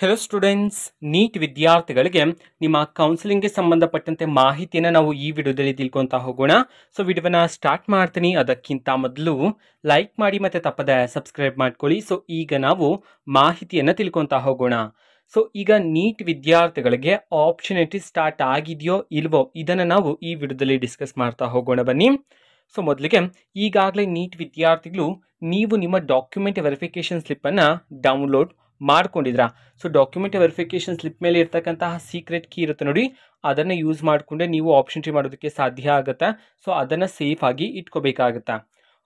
Hello students, neat ವಿದ್ಯಾರ್ಥಿಗಳಿಗೆ ನಿಮ್ಮ ಕೌನ್ಸಿಲಿಂಗ್ಗೆ ಸಂಬಂಧಪಟ್ಟಂತೆ ಮಾಹಿತಿಯನ್ನು ನಾವು ಈ ವಿಡಿಯೋದಲ್ಲಿ ತಿಳ್ಕೊತಾ ಹೋಗೋಣ. ಸೊ ವಿಡಿಯೋನ ಸ್ಟಾರ್ಟ್ ಮಾಡ್ತೀನಿ. ಅದಕ್ಕಿಂತ ಮೊದಲು ಲೈಕ್ ಮಾಡಿ ಮತ್ತು ತಪ್ಪದೆ ಸಬ್ಸ್ಕ್ರೈಬ್ ಮಾಡ್ಕೊಳ್ಳಿ. ಸೊ ಈಗ ನಾವು ಮಾಹಿತಿಯನ್ನು ತಿಳ್ಕೊತಾ ಹೋಗೋಣ. ಸೊ ಈಗ ನೀಟ್ ವಿದ್ಯಾರ್ಥಿಗಳಿಗೆ ಆಪ್ಷನಿಟಿ ಸ್ಟಾರ್ಟ್ ಆಗಿದೆಯೋ ಇಲ್ವೋ ಇದನ್ನು ನಾವು ಈ ವಿಡಿಯೋದಲ್ಲಿ ಡಿಸ್ಕಸ್ ಮಾಡ್ತಾ ಹೋಗೋಣ ಬನ್ನಿ. ಸೊ ಮೊದಲಿಗೆ ಈಗಾಗಲೇ ನೀಟ್ ವಿದ್ಯಾರ್ಥಿಗಳು ನೀವು ನಿಮ್ಮ ಡಾಕ್ಯುಮೆಂಟ್ ವೆರಿಫಿಕೇಷನ್ ಸ್ಲಿಪ್ಪನ್ನು ಡೌನ್ಲೋಡ್ ಮಾಡ್ಕೊಂಡಿದ್ರಾ? ಸೊ ಡಾಕ್ಯುಮೆಂಟ್ ವೆರಿಫಿಕೇಷನ್ ಸ್ಲಿಪ್ ಮೇಲೆ ಇರ್ತಕ್ಕಂತಹ ಸೀಕ್ರೆಟ್ ಕೀ ಇರುತ್ತೆ ನೋಡಿ, ಅದನ್ನು ಯೂಸ್ ಮಾಡಿಕೊಂಡೆ ನೀವು ಆಪ್ಷನ್ ಮಾಡೋದಕ್ಕೆ ಸಾಧ್ಯ ಆಗುತ್ತೆ. ಸೊ ಅದನ್ನು ಸೇಫ್ ಆಗಿ ಇಟ್ಕೋಬೇಕಾಗತ್ತಾ,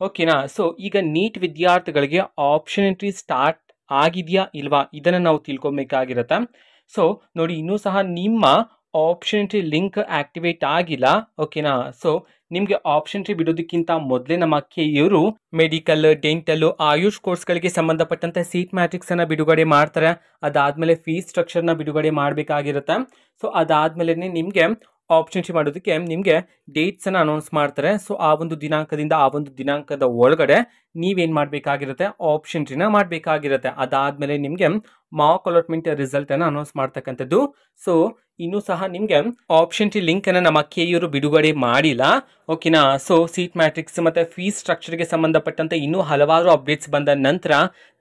ಓಕೆನಾ? ಸೊ ಈಗ ನೀಟ್ ವಿದ್ಯಾರ್ಥಿಗಳಿಗೆ ಆಪ್ಷನ್ ಎಂಟ್ರಿ ಸ್ಟಾರ್ಟ್ ಆಗಿದೆಯಾ ಇಲ್ವಾ ಇದನ್ನು ನಾವು ತಿಳ್ಕೊಬೇಕಾಗಿರುತ್ತೆ. ಸೊ ನೋಡಿ, ಇನ್ನೂ ಸಹ ನಿಮ್ಮ ಆಪ್ಷನ್ ಎಂಟ್ರಿ ಲಿಂಕ್ ಆಕ್ಟಿವೇಟ್ ಆಗಿಲ್ಲ, ಓಕೆನಾ? ಸೊ ನಿಮಗೆ ಆಪ್ಷನ್ ಎಂಟ್ರಿ ಬಿಡೋದಕ್ಕಿಂತ ಮೊದಲೇ ನಮ್ಮ ಕೆಇವರು ಮೆಡಿಕಲ್, ಡೆಂಟಲ್, ಆಯುಷ್ ಕೋರ್ಸ್ಗಳಿಗೆ ಸಂಬಂಧಪಟ್ಟಂತೆ ಸೀಟ್ ಮ್ಯಾಟ್ರಿಕ್ಸ್ ಅನ್ನ ಬಿಡುಗಡೆ ಮಾಡ್ತಾರೆ. ಅದಾದ್ಮೇಲೆ ಫೀಸ್ ಸ್ಟ್ರಕ್ಚರ್ನ ಬಿಡುಗಡೆ ಮಾಡಬೇಕಾಗಿರುತ್ತೆ. ಸೊ ಅದಾದ್ಮೇಲೆ ನಿಮಗೆ ಆಪ್ಷನ್ ಎಂಟ್ರಿ ಮಾಡೋದಕ್ಕೆ ನಿಮಗೆ ಡೇಟ್ಸ್ ಅನ್ನ ಅನೌನ್ಸ್ ಮಾಡ್ತಾರೆ. ಸೊ ಆ ಒಂದು ದಿನಾಂಕದಿಂದ ಆ ಒಂದು ದಿನಾಂಕದ ಒಳಗಡೆ ನೀವೇನು ಮಾಡಬೇಕಾಗಿರುತ್ತೆ, ಆಪ್ಷನ್ ಎಂಟ್ರಿನ ಮಾಡಬೇಕಾಗಿರುತ್ತೆ. ಅದಾದ್ಮೇಲೆ ನಿಮಗೆ ಮಾಕ್ ಅಲಾಟ್ಮೆಂಟ್ ರಿಸಲ್ಟ್ ಅನ್ನು ಅನೌನ್ಸ್ ಮಾಡ್ತಕ್ಕಂಥದ್ದು. ಸೊ ಇನ್ನೂ ಸಹ ನಿಮಗೆ ಆಪ್ಷನ್ ಎಂಟ್ರಿ ಲಿಂಕ್ ಅನ್ನು ನಮ್ಮ ಕೆಇವರು ಬಿಡುಗಡೆ ಮಾಡಿಲ್ಲ, ಓಕೆನಾ? ಸೊ ಸೀಟ್ ಮ್ಯಾಟ್ರಿಕ್ಸ್ ಮತ್ತು ಫೀಸ್ ಸ್ಟ್ರಕ್ಚರ್ಗೆ ಸಂಬಂಧಪಟ್ಟಂತೆ ಇನ್ನೂ ಹಲವಾರು ಅಪ್ಡೇಟ್ಸ್ ಬಂದ ನಂತರ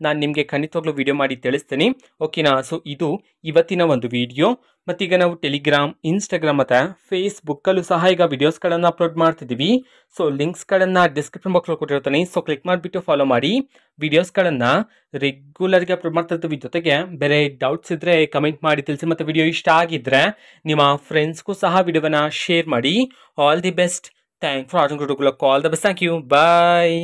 ನಾನು ನಿಮಗೆ ಖಂಡಿತವಾಗ್ಲೂ ವಿಡಿಯೋ ಮಾಡಿ ತಿಳಿಸ್ತೀನಿ, ಓಕೆನಾ? ಸೊ ಇದು ಇವತ್ತಿನ ಒಂದು ವಿಡಿಯೋ. ಮತ್ತೀಗ ನಾವು ಟೆಲಿಗ್ರಾಮ್, ಇನ್ಸ್ಟಾಗ್ರಾಮ್ ಮತ್ತು ಫೇಸ್ಬುಕ್ಕಲ್ಲೂ ಸಹ ಈಗ ವಿಡಿಯೋಸ್ಗಳನ್ನು ಅಪ್ಲೋಡ್ ಮಾಡ್ತಿದ್ದೀವಿ. ಸೊ ಲಿಂಕ್ಸ್ಗಳನ್ನು ಡಿಸ್ಕ್ರಿಪ್ಷನ್ ಬಾಕ್ಸಲ್ಲಿ ಕೊಟ್ಟಿರ್ತಾನೆ. ಸೊ ಕ್ಲಿಕ್ ಮಾಡಿಬಿಟ್ಟು ಫಾಲೋ ಮಾಡಿ. ವಿಡಿಯೋಸ್ಗಳನ್ನು ರೆಗ್ಯುಲರ್ಗೆ ಅಪ್ಲೋಡ್ ಮಾಡ್ತಾ ಇರ್ತೀವಿ. ಜೊತೆಗೆ ಬೇರೆ ಡೌಟ್ಸ್ ಇದ್ದರೆ ಕಮೆಂಟ್ ಮಾಡಿ ತಿಳಿಸಿ. ಮತ್ತು ವಿಡಿಯೋ ಇಷ್ಟ ಆಗಿದ್ದರೆ ನಿಮ್ಮ ಫ್ರೆಂಡ್ಸ್ಗೂ ಸಹ ವಿಡಿಯೋವನ್ನು ಶೇರ್ ಮಾಡಿ. All the best. Thank for watching. All the best. Thank you. Bye.